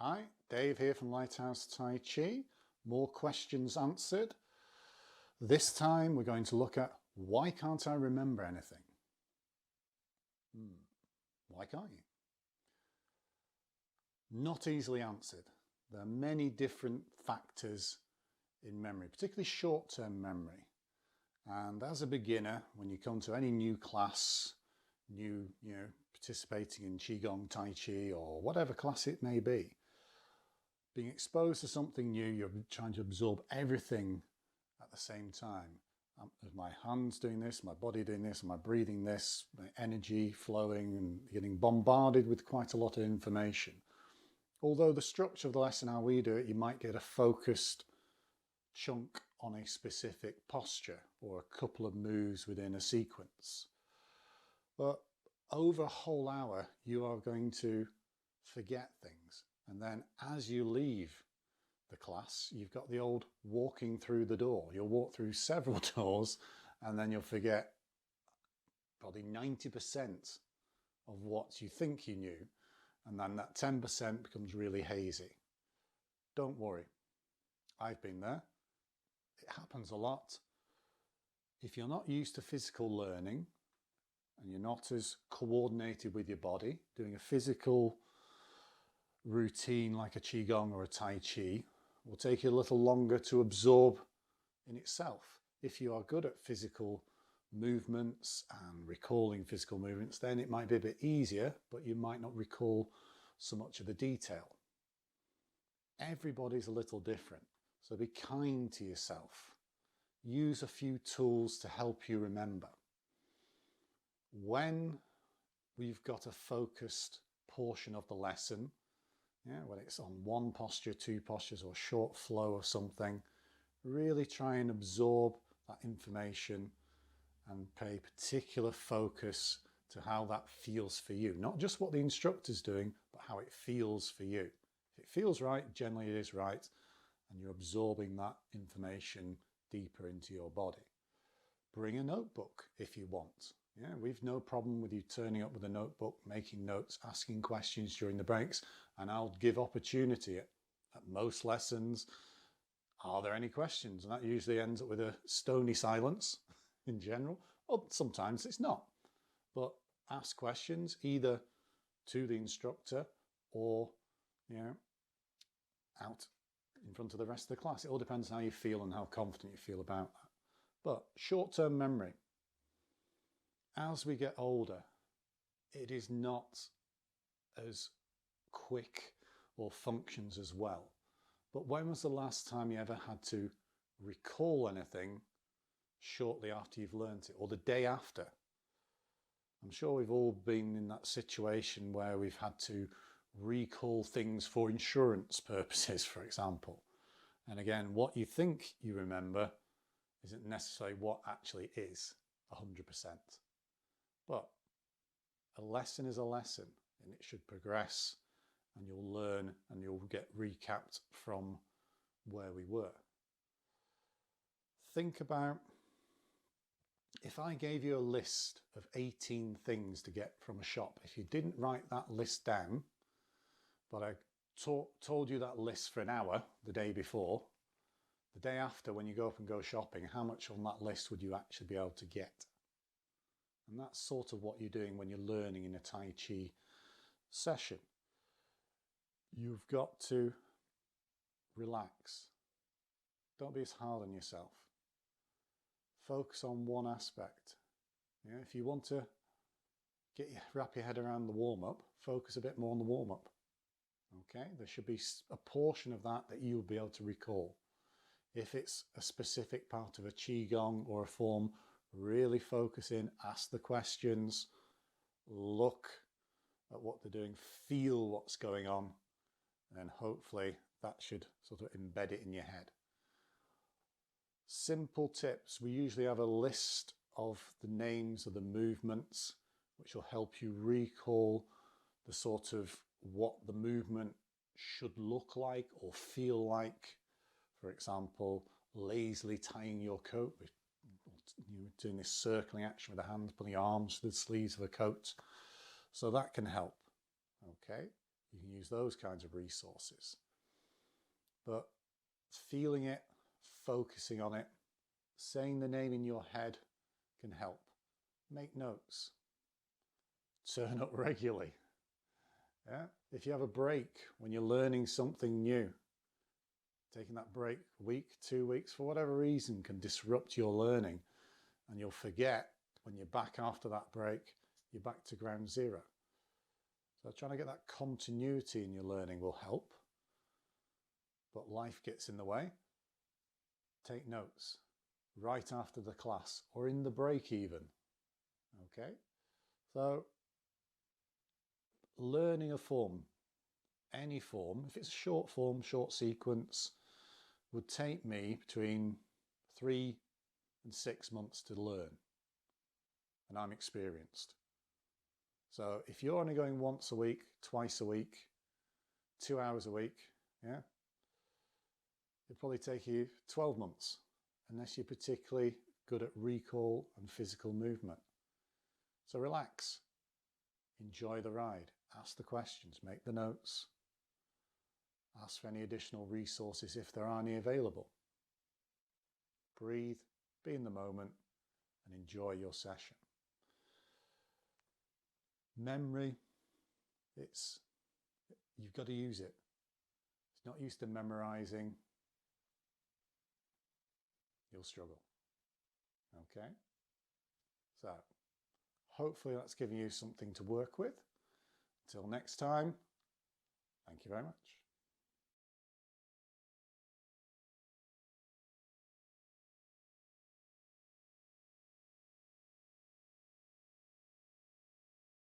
Hi, Dave here from Lighthouse Tai Chi. More questions answered. This time we're going to look at why can't I remember anything? Why can't you? Not easily answered. There are many different factors in memory, particularly short-term memory. And as a beginner, when you come to any new class, participating in Qigong, Tai Chi, or whatever class it may be, being exposed to something new, you're trying to absorb everything at the same time. My hands doing this, my body doing this, my breathing this, my energy flowing and getting bombarded with quite a lot of information. Although the structure of the lesson, how we do it, you might get a focused chunk on a specific posture or a couple of moves within a sequence. But over a whole hour, you are going to forget things. And then as you leave the class, you've got the old walking through the door. You'll walk through several doors and then you'll forget probably 90% of what you think you knew. And then that 10% becomes really hazy. Don't worry. I've been there. It happens a lot. If you're not used to physical learning and you're not as coordinated with your body, doing a physical routine like a Qigong or a Tai Chi will take you a little longer to absorb in itself. If you are good at physical movements and recalling physical movements, then it might be a bit easier, but you might not recall so much of the detail. Everybody's a little different, so be kind to yourself. Use a few tools to help you remember. When we've got a focused portion of the lesson, when it's on one posture, two postures, or short flow of something, really try and absorb that information and pay particular focus to how that feels for you. Not just what the instructor's doing, but how it feels for you. If it feels right, generally it is right, and you're absorbing that information deeper into your body. Bring a notebook if you want. We've no problem with you turning up with a notebook, making notes, asking questions during the breaks, and I'll give opportunity at most lessons. Are there any questions? And that usually ends up with a stony silence in general. Well, sometimes it's not. But ask questions either to the instructor or out in front of the rest of the class. It all depends on how you feel and how confident you feel about that. But short-term memory. As we get older, it is not as quick or functions as well. But when was the last time you ever had to recall anything shortly after you've learnt it, or the day after? I'm sure we've all been in that situation where we've had to recall things for insurance purposes, for example. And again, what you think you remember isn't necessarily what actually is 100%. But a lesson is a lesson, and it should progress, and you'll learn and you'll get recapped from where we were. Think about if I gave you a list of 18 things to get from a shop. If you didn't write that list down, but I told you that list for an hour the day before, the day after when you go up and go shopping, how much on that list would you actually be able to get? And that's sort of what you're doing when you're learning in a Tai Chi session. You've got to relax. Don't be as hard on yourself. Focus on one aspect. If you want to wrap your head around the warm-up, focus a bit more on the warm-up. Okay, there should be a portion of that you'll be able to recall. If it's a specific part of a Qigong or a form, really focus in, ask the questions, look at what they're doing, feel what's going on, and then hopefully that should sort of embed it in your head. Simple tips. We usually have a list of the names of the movements, which will help you recall the sort of what the movement should look like or feel like. For example, lazily tying your coat, doing this circling action with the hands, putting your arms to the sleeves of the coat. So that can help. Okay, You can use those kinds of resources. But feeling it, focusing on it, saying the name in your head can help. Make notes. Turn up regularly. Yeah? If you have a break when you're learning something new, taking that break a week, 2 weeks, for whatever reason, can disrupt your learning, and you'll forget when you're back after that break, you're back to ground zero. So trying to get that continuity in your learning will help, but life gets in the way. Take notes right after the class or in the break even. Okay, so learning a form, any form, if it's a short form, short sequence, would take me between 3 and 6 months to learn, and I'm experienced. So if you're only going once a week, twice a week, 2 hours a week, yeah, it'll probably take you 12 months, unless you're particularly good at recall and physical movement. So relax, enjoy the ride, ask the questions, make the notes, ask for any additional resources if there are any available. Breathe, be in the moment, and enjoy your session. Memory, you've got to use it. It's not used to memorizing. You'll struggle. Okay? So, hopefully that's given you something to work with. Until next time, thank you very much.